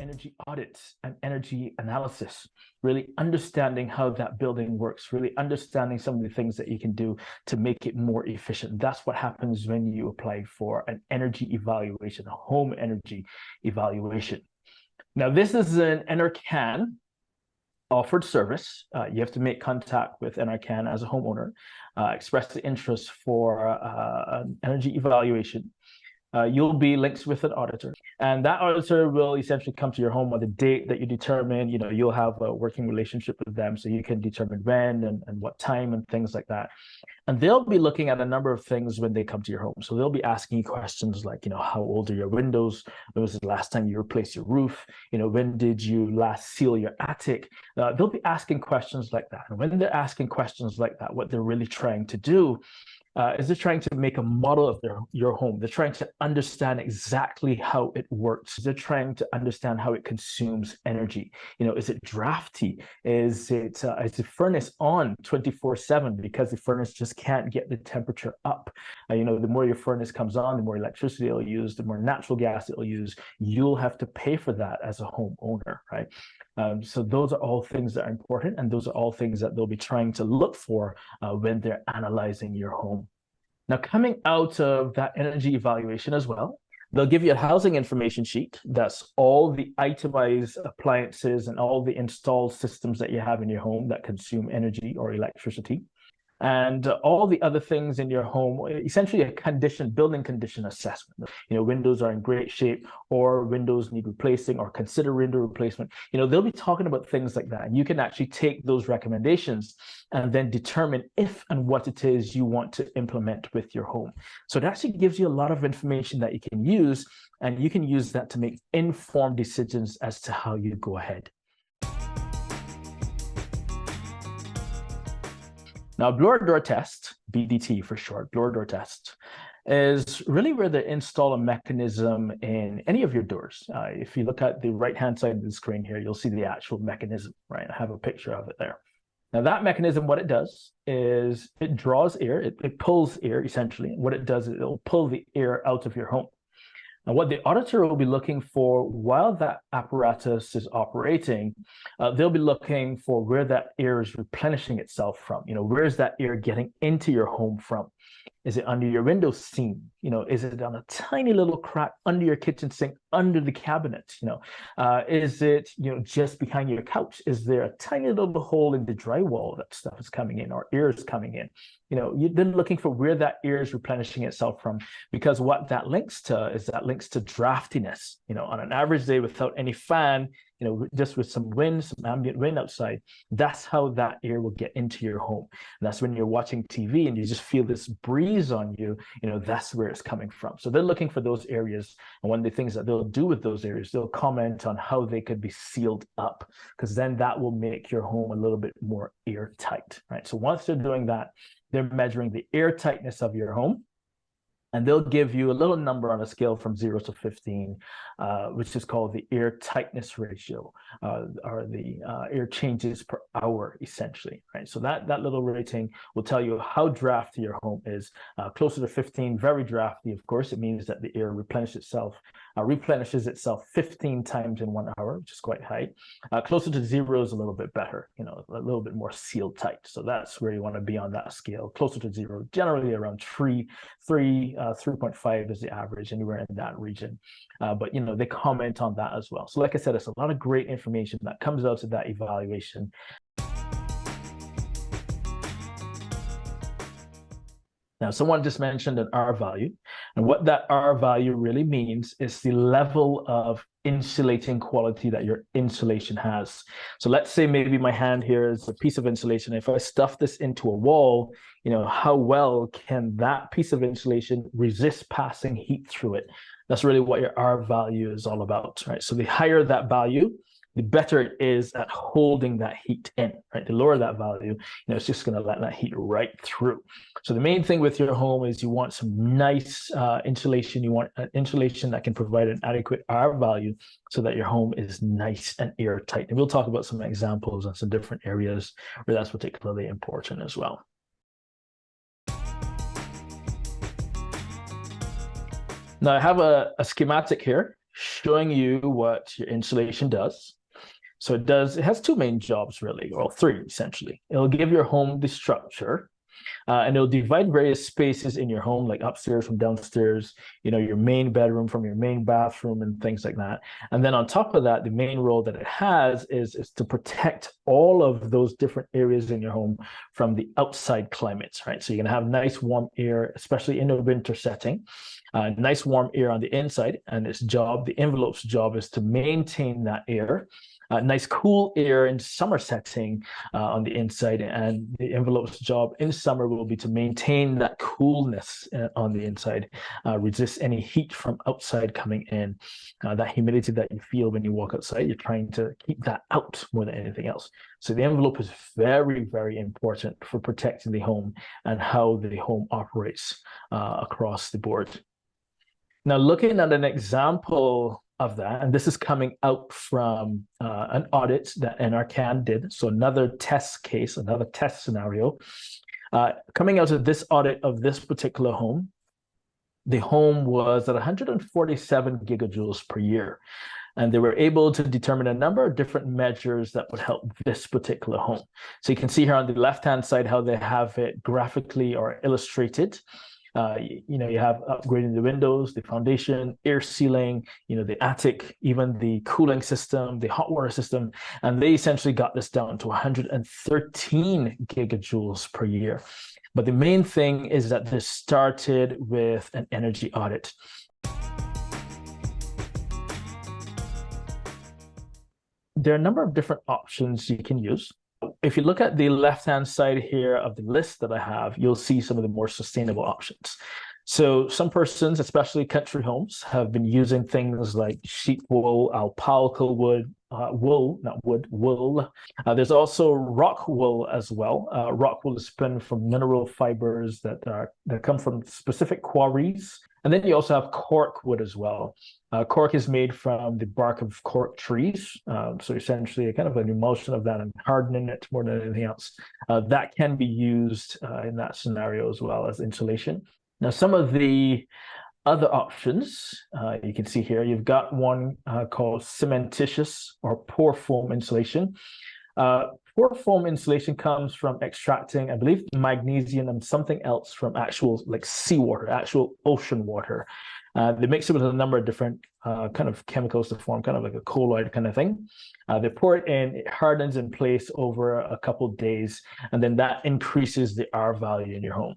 energy audits and energy analysis, really understanding how that building works, really understanding some of the things that you can do to make it more efficient. That's what happens when you apply for an energy evaluation, a home energy evaluation. Now, this is an NRCan offered service. You have to make contact with NRCan as a homeowner, express the interest for an energy evaluation. You'll be linked with an auditor, and that auditor will essentially come to your home on the date that you determine. You'll have a working relationship with them, so you can determine when and what time and things like that. And they'll be looking at a number of things when they come to your home. So they'll be asking you questions like, how old are your windows? When was the last time you replaced your roof? When did you last seal your attic? They'll be asking questions like that. And when they're asking questions like that, what they're really trying to do is they're trying to make a model of your home. They're trying to understand exactly how it works. They're trying to understand how it consumes energy. Is it drafty? Is the furnace on 24/7 because the furnace just can't get the temperature up? The more your furnace comes on, the more electricity it'll use, the more natural gas it'll use. You'll have to pay for that as a homeowner, right? So those are all things that are important, and those are all things that they'll be trying to look for when they're analyzing your home. Now, coming out of that energy evaluation as well, they'll give you a housing information sheet. That's all the itemized appliances and all the installed systems that you have in your home that consume energy or electricity. And all the other things in your home, essentially a building condition assessment. Windows are in great shape, or windows need replacing, or consider window replacement. They'll be talking about things like that. And you can actually take those recommendations and then determine if and what it is you want to implement with your home. So it actually gives you a lot of information that you can use, and you can use that to make informed decisions as to how you go ahead. Now, blower door test, BDT for short, blower door test, is really where they install a mechanism in any of your doors. If you look at the right-hand side of the screen here, you'll see the actual mechanism, right? I have a picture of it there. Now, that mechanism, what it does is it draws air, it pulls air, essentially. And what it does is it'll pull the air out of your home. Now, what the auditor will be looking for while that apparatus is operating, they'll be looking for where that air is replenishing itself from. Where is that air getting into your home from? Is it under your window seam? Is it on a tiny little crack under your kitchen sink, under the cabinet? Is it, just behind your couch? Is there a tiny little hole in the drywall that stuff is coming in, or air is coming in? You've been looking for where that air is replenishing itself from, because what that links to is that links to draftiness. On an average day without any fan, just with some wind, some ambient wind outside, that's how that air will get into your home. And that's when you're watching TV and you just feel this breeze on you, that's where it's coming from. So they're looking for those areas. And one of the things that they'll do with those areas, they'll comment on how they could be sealed up, because then that will make your home a little bit more airtight, right? So once they're doing that, they're measuring the air tightness of your home. And they'll give you a little number on a scale from 0 to 15, which is called the air tightness ratio, or the air changes per hour, essentially, right? So that little rating will tell you how drafty your home is. Closer to 15, very drafty, of course. It means that the air replenishes itself 15 times in 1 hour, which is quite high. Closer to 0 is a little bit better, a little bit more sealed tight. So that's where you want to be on that scale. Closer to 0, generally around 3.5 is the average, anywhere in that region. But they comment on that as well. So like I said, it's a lot of great information that comes out of that evaluation. Now, someone just mentioned an R value, and what that R value really means is the level of insulating quality that your insulation has. So let's say maybe my hand here is a piece of insulation. If I stuff this into a wall, how well can that piece of insulation resist passing heat through it? That's really what your R value is all about, right? So the higher that value, the better it is at holding that heat in, right? The lower that value, it's just going to let that heat right through. So the main thing with your home is you want some nice insulation. You want insulation that can provide an adequate R value so that your home is nice and airtight. And we'll talk about some examples and some different areas where that's particularly important as well. Now I have a schematic here showing you what your insulation does. So it has two main jobs really, or three essentially. It'll give your home the structure, and it'll divide various spaces in your home, like upstairs from downstairs, your main bedroom from your main bathroom and things like that. And then on top of that, the main role that it has is to protect all of those different areas in your home from the outside climates, right? So you're going to have nice warm air, especially in a winter setting, nice warm air on the inside. And the envelope's job is to maintain that air. Nice cool air in summer setting on the inside, and the envelope's job in summer will be to maintain that coolness on the inside, resist any heat from outside coming in. That humidity that you feel when you walk outside, you're trying to keep that out more than anything else. So the envelope is very, very important for protecting the home and how the home operates across the board. Now, looking at an example of that, and this is coming out from an audit that NRCan did. So another test case, another test scenario. Coming out of this audit of this particular home, the home was at 147 gigajoules per year. And they were able to determine a number of different measures that would help this particular home. So you can see here on the left-hand side how they have it graphically or illustrated. You have upgrading the windows, the foundation, air sealing, the attic, even the cooling system, the hot water system. And they essentially got this down to 113 gigajoules per year. But the main thing is that this started with an energy audit. There are a number of different options you can use. If you look at the left-hand side here of the list that I have, you'll see some of the more sustainable options. So some persons, especially country homes, have been using things like sheep wool, alpaca wood, wool. There's also rock wool as well. Rock wool is spun from mineral fibers that come from specific quarries. And then you also have cork wood as well. Cork is made from the bark of cork trees. So essentially a kind of an emulsion of that and hardening it more than anything else. That can be used in that scenario as well as insulation. Now, some of the other options you can see here, you've got one called cementitious or pore foam insulation. Pore foam insulation comes from extracting, I believe, magnesium and something else from actual seawater, actual ocean water. They mix it with a number of different kind of chemicals to form kind of like a colloid kind of thing. They pour it in, it hardens in place over a couple of days, and then that increases the R value in your home.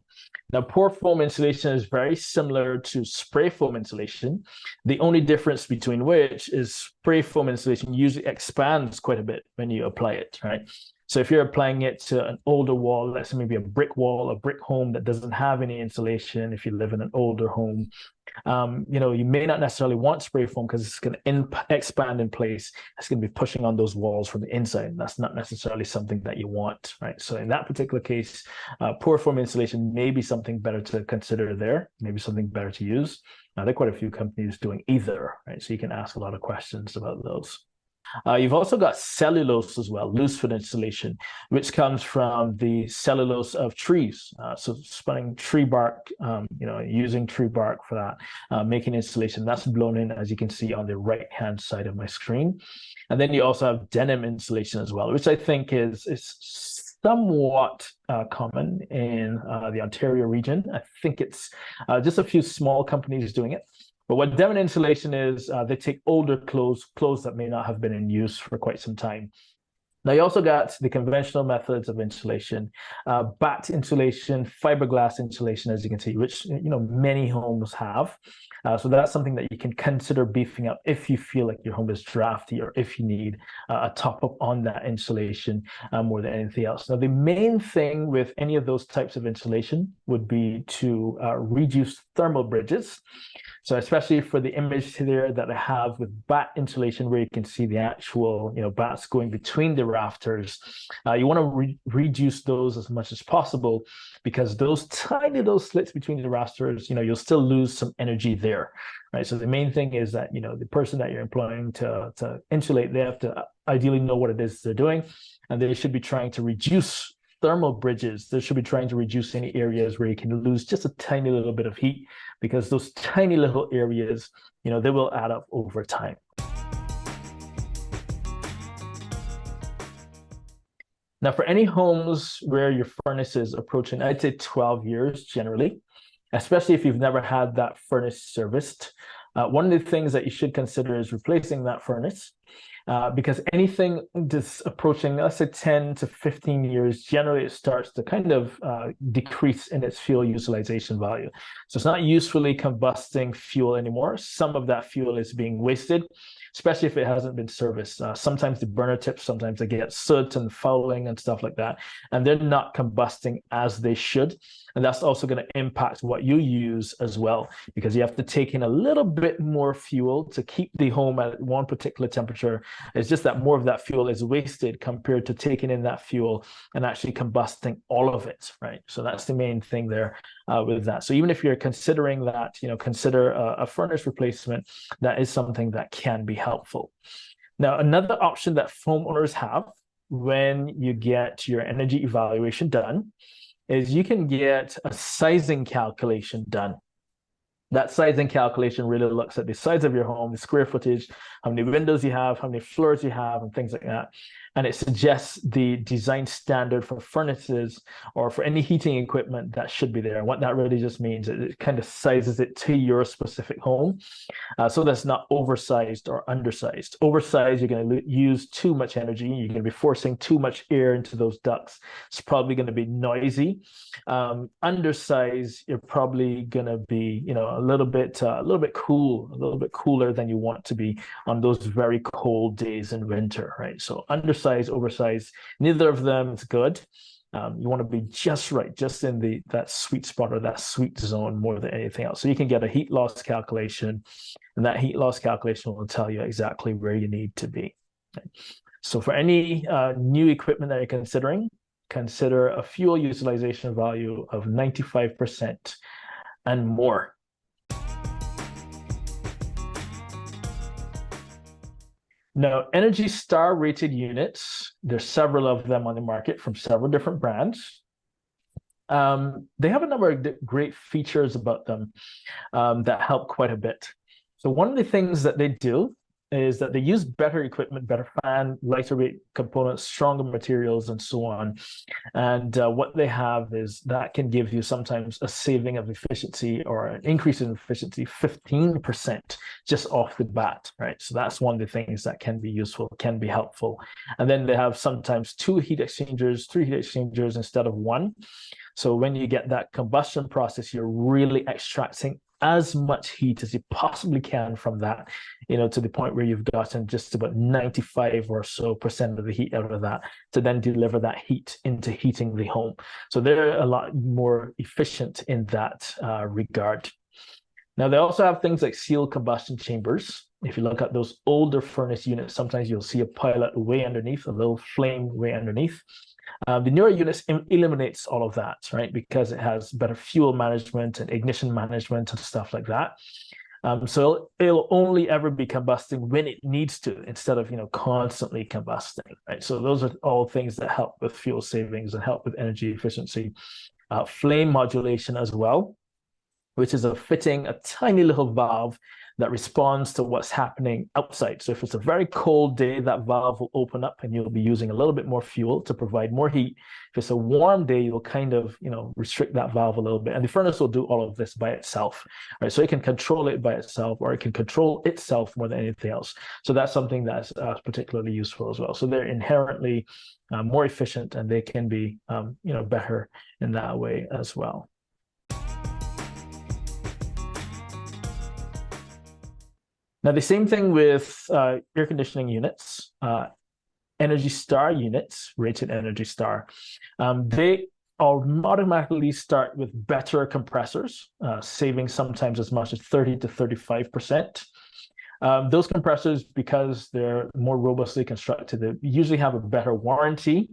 Now, pore foam insulation is very similar to spray foam insulation. The only difference between which is spray foam insulation usually expands quite a bit when you apply it, right? So if you're applying it to an older wall, let's say maybe a brick wall, a brick home that doesn't have any insulation, if you live in an older home, you may not necessarily want spray foam because it's going to expand in place. It's going to be pushing on those walls from the inside. And that's not necessarily something that you want, right? So in that particular case, pore foam insulation may be something better to consider there, maybe something better to use. Now, there are quite a few companies doing either, right? So you can ask a lot of questions about those. You've also got cellulose as well, loose fit insulation, which comes from the cellulose of trees. So spinning tree bark, using tree bark for that, making insulation. That's blown in, as you can see on the right-hand side of my screen. And then you also have denim insulation as well, which I think is somewhat common in the Ontario region. I think it's just a few small companies doing it. But what denim insulation is, they take older clothes that may not have been in use for quite some time. Now, you also got the conventional methods of insulation, batt insulation, fiberglass insulation, as you can see, which many homes have. So that's something that you can consider beefing up if you feel like your home is drafty or if you need a top up on that insulation more than anything else. Now, the main thing with any of those types of insulation would be to reduce thermal bridges. So especially for the image here that I have with batt insulation, where you can see the actual, batts going between the rafters, you want to reduce those as much as possible, because those tiny little slits between the rafters, you'll still lose some energy there, right? So the main thing is that, the person that you're employing to insulate, they have to ideally know what it is they're doing, and they should be trying to reduce thermal bridges. They should be trying to reduce any areas where you can lose just a tiny little bit of heat, because those tiny little areas, they will add up over time. Now, for any homes where your furnace is approaching, I'd say 12 years generally, especially if you've never had that furnace serviced, one of the things that you should consider is replacing that furnace. Because anything that's approaching, let's say 10 to 15 years, generally it starts to kind of decrease in its fuel utilization value. So it's not usefully combusting fuel anymore. Some of that fuel is being wasted, especially if it hasn't been serviced. Sometimes the burner tips, sometimes they get soot and fouling and stuff like that, and they're not combusting as they should. And that's also going to impact what you use as well, because you have to take in a little bit more fuel to keep the home at one particular temperature. It's just that more of that fuel is wasted compared to taking in that fuel and actually combusting all of it, right? So that's the main thing there with that. So even if you're considering that, consider a furnace replacement. That is something that can be helpful. Now, another option that homeowners have when you get your energy evaluation done is you can get a sizing calculation done. That sizing calculation really looks at the size of your home, the square footage, how many windows you have, how many floors you have, and things like that. And it suggests the design standard for furnaces or for any heating equipment that should be there. And what that really just means is it kind of sizes it to your specific home. So that's not oversized or undersized. Oversized, you're going to use too much energy. You're going to be forcing too much air into those ducts. It's probably going to be noisy. Undersized, you're probably going to be, a little bit cool, a little bit cooler than you want to be on those very cold days in winter, right? So undersized, oversized, neither of them is good. You want to be just right, just in that sweet spot or that sweet zone more than anything else. So you can get a heat loss calculation, and that heat loss calculation will tell you exactly where you need to be. Okay. So for any new equipment that you're considering, consider a fuel utilization value of 95% and more. Now, Energy Star rated units, there's several of them on the market from several different brands. They have a number of great features about them that help quite a bit. So one of the things that they do is that they use better equipment, better fan, lighter weight components, stronger materials, and so on. And what they have is that can give you sometimes a saving of efficiency or an increase in efficiency, 15% just off the bat, right? So that's one of the things that can be useful, can be helpful. And then they have sometimes 2 heat exchangers, 3 heat exchangers instead of 1. So when you get that combustion process, you're really extracting as much heat as you possibly can from that, to the point where you've gotten just about 95% or so of the heat out of that to then deliver that heat into heating the home. So they're a lot more efficient in that regard. Now, they also have things like sealed combustion chambers. If you look at those older furnace units, sometimes you'll see a pilot way underneath, a little flame way underneath. The newer units eliminates all of that, right? Because it has better fuel management and ignition management and stuff like that. So it'll only ever be combusting when it needs to, instead of, constantly combusting, right? So those are all things that help with fuel savings and help with energy efficiency. Flame modulation as well, which is fitting a tiny little valve that responds to what's happening outside. So if it's a very cold day, that valve will open up and you'll be using a little bit more fuel to provide more heat. If it's a warm day, you'll kind of, restrict that valve a little bit. And the furnace will do all of this by itself, right? So it can control it by itself, or it can control itself more than anything else. So that's something that's particularly useful as well. So they're inherently more efficient, and they can be, better in that way as well. Now, the same thing with air conditioning units, Energy Star units, rated Energy Star. They automatically start with better compressors, saving sometimes as much as 30 to 35%. Those compressors, because they're more robustly constructed, they usually have a better warranty.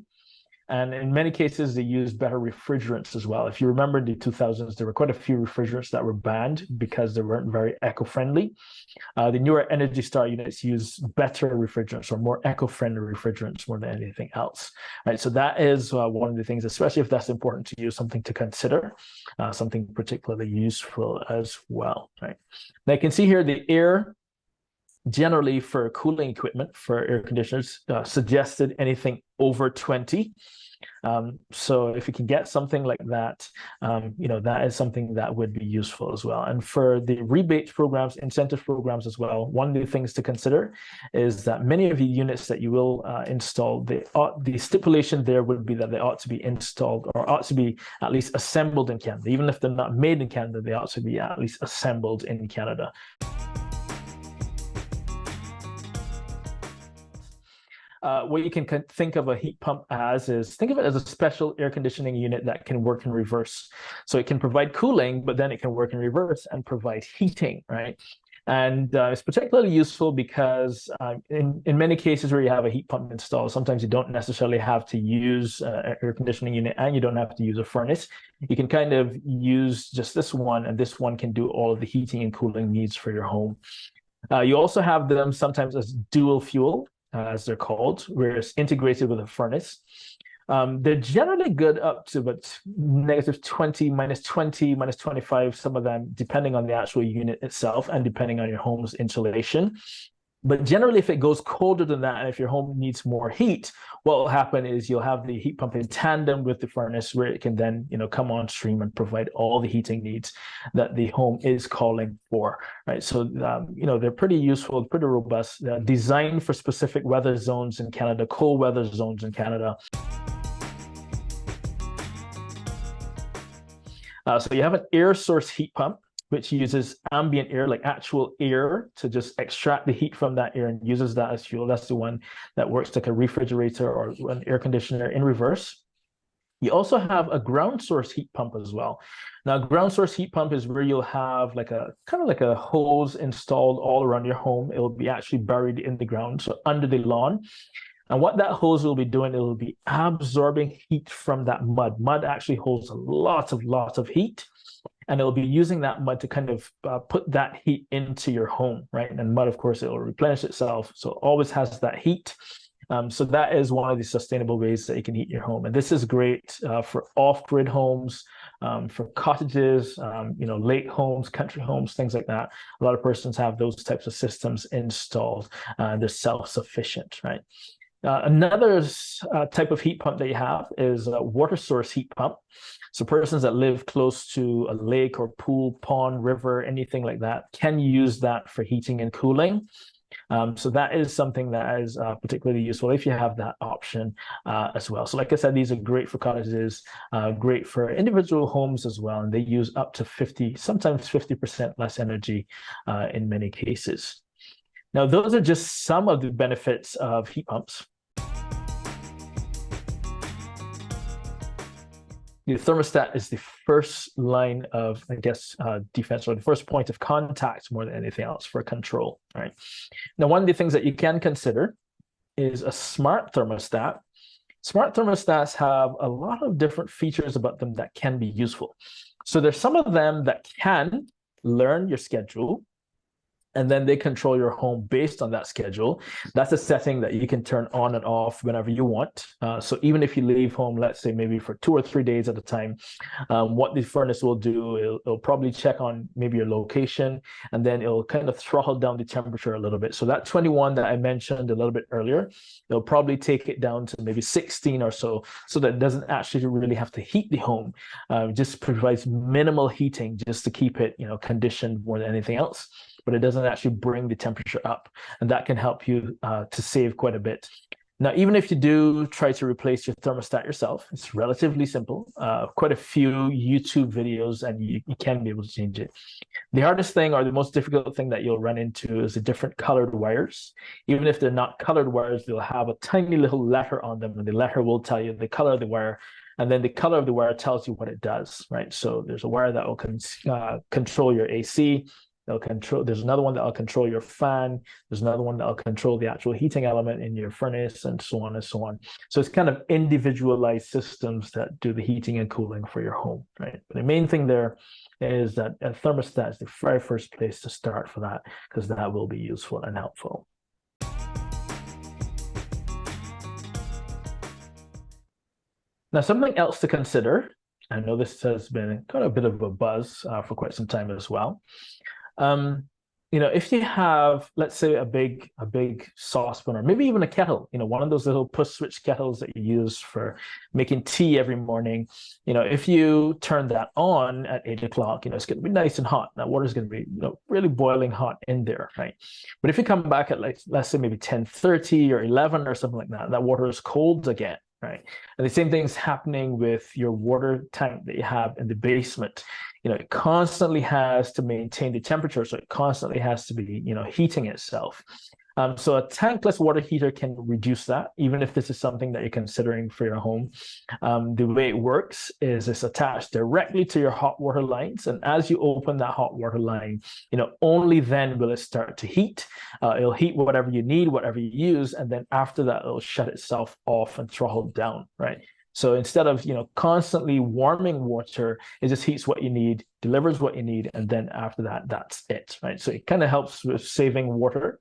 And in many cases, they use better refrigerants as well. If you remember in the 2000s, there were quite a few refrigerants that were banned because they weren't very eco-friendly. The newer Energy Star units use better refrigerants or more eco-friendly refrigerants more than anything else, right? So that is one of the things, especially if that's important to you, something to consider, something particularly useful as well, right? Now you can see here the air generally for cooling equipment for air conditioners suggested anything over 20. So if you can get something like that, that is something that would be useful as well. And for the rebate programs, incentive programs as well, one of the things to consider is that many of the units that you will install, the stipulation there would be that they ought to be installed or ought to be at least assembled in Canada. Even if they're not made in Canada, they ought to be at least assembled in Canada. What you can think of a heat pump as is, think of it as a special air conditioning unit that can work in reverse. So it can provide cooling, but then it can work in reverse and provide heating, right? And it's particularly useful because in many cases where you have a heat pump installed, sometimes you don't necessarily have to use an air conditioning unit and you don't have to use a furnace. You can kind of use just this one, and this one can do all of the heating and cooling needs for your home. You also have them sometimes as dual fuel, as they're called, where it's integrated with a furnace. They're generally good up to about -20, -20, -25, some of them, depending on the actual unit itself and depending on your home's insulation. But generally, if it goes colder than that, and if your home needs more heat, what will happen is you'll have the heat pump in tandem with the furnace, where it can then, come on stream and provide all the heating needs that the home is calling for, right? So, they're pretty useful, pretty robust, designed for specific weather zones in Canada, cold weather zones in Canada. So you have an air source heat pump, which uses ambient air, like actual air, to just extract the heat from that air and uses that as fuel. That's the one that works like a refrigerator or an air conditioner in reverse. You also have a ground source heat pump as well. Now, ground source heat pump is where you'll have like a kind of like a hose installed all around your home. It will be actually buried in the ground, so under the lawn. And what that hose will be doing, it will be absorbing heat from that mud. Mud actually holds lots of heat. And it'll be using that mud to kind of put that heat into your home, right? And mud, of course, it will replenish itself. So it always has that heat. So that is one of the sustainable ways that you can heat your home. And this is great for off-grid homes, for cottages, lake homes, country homes, things like that. A lot of persons have those types of systems installed. They're self-sufficient, right? Another type of heat pump that you have is a water source heat pump. So persons that live close to a lake or pool, pond, river, anything like that can use that for heating and cooling. So that is something that is particularly useful if you have that option as well. So like I said, these are great for cottages, great for individual homes as well. And they use up to 50, sometimes 50% less energy in many cases. Now, those are just some of the benefits of heat pumps. The thermostat is the first line of, defense, or the first point of contact more than anything else for control, right? Now, one of the things that you can consider is a smart thermostat. Smart thermostats have a lot of different features about them that can be useful. So there's some of them that can learn your schedule, and then they control your home based on that schedule. That's a setting that you can turn on and off whenever you want. So even if you leave home, let's say maybe for 2 or 3 days at a time, what the furnace will do, it'll probably check on maybe your location, and then it'll kind of throttle down the temperature a little bit. So that 21 that I mentioned a little bit earlier, it'll probably take it down to maybe 16 or so that it doesn't actually really have to heat the home. Just provides minimal heating just to keep it, conditioned more than anything else. But it doesn't actually bring the temperature up. And that can help you to save quite a bit. Now, even if you do try to replace your thermostat yourself, it's relatively simple. Quite a few YouTube videos, and you can be able to change it. The hardest thing, or the most difficult thing that you'll run into, is the different colored wires. Even if they're not colored wires, they'll have a tiny little letter on them, and the letter will tell you the color of the wire. And then the color of the wire tells you what it does, right? So there's a wire that will control your AC. They'll control, there's another one that'll control your fan. There's another one that'll control the actual heating element in your furnace, and so on and so on. So it's kind of individualized systems that do the heating and cooling for your home, right? But the main thing there is that a thermostat is the very first place to start for that, because that will be useful and helpful. Now, something else to consider, I know this has been kind of a bit of a buzz for quite some time as well. If you have, let's say, a big saucepan, or maybe even a kettle, one of those little push switch kettles that you use for making tea every morning, if you turn that on at 8 o'clock, it's going to be nice and hot. That water is going to be, really boiling hot in there, right? But if you come back at, like, let's say maybe 10:30 or 11 or something like that, that water is cold again. Right. And the same thing's happening with your water tank that you have in the basement. It constantly has to maintain the temperature, so it constantly has to be, heating itself. So a tankless water heater can reduce that, even if this is something that you're considering for your home. The way it works is it's attached directly to your hot water lines. And as you open that hot water line, only then will it start to heat. It'll heat whatever you need, whatever you use. And then after that, it'll shut itself off and throttle down, right? So instead of, constantly warming water, it just heats what you need, delivers what you need, and then after that, that's it, right? So it kind of helps with saving water.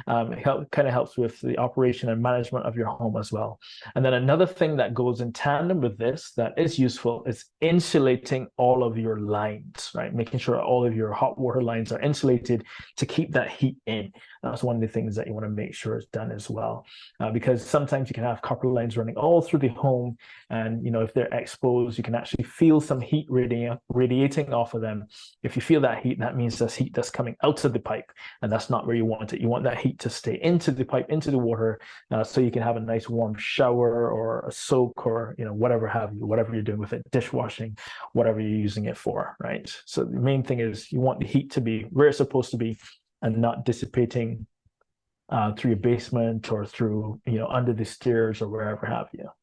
It kind of helps with the operation and management of your home as well. And then another thing that goes in tandem with this that is useful is insulating all of your lines, right? Making sure all of your hot water lines are insulated to keep that heat in. That's one of the things that you want to make sure is done as well, because sometimes you can have copper lines running all through the home, and if they're exposed, you can actually feel some heat radiating off of them. If you feel that heat, that means there's heat that's coming out of the pipe, and that's not where you want it. You want that heat to stay into the pipe, into the water, so you can have a nice warm shower or a soak, or whatever you're doing with it, dishwashing, whatever you're using it for, right? So the main thing is you want the heat to be where it's supposed to be, and not dissipating through your basement or through under the stairs or wherever have you.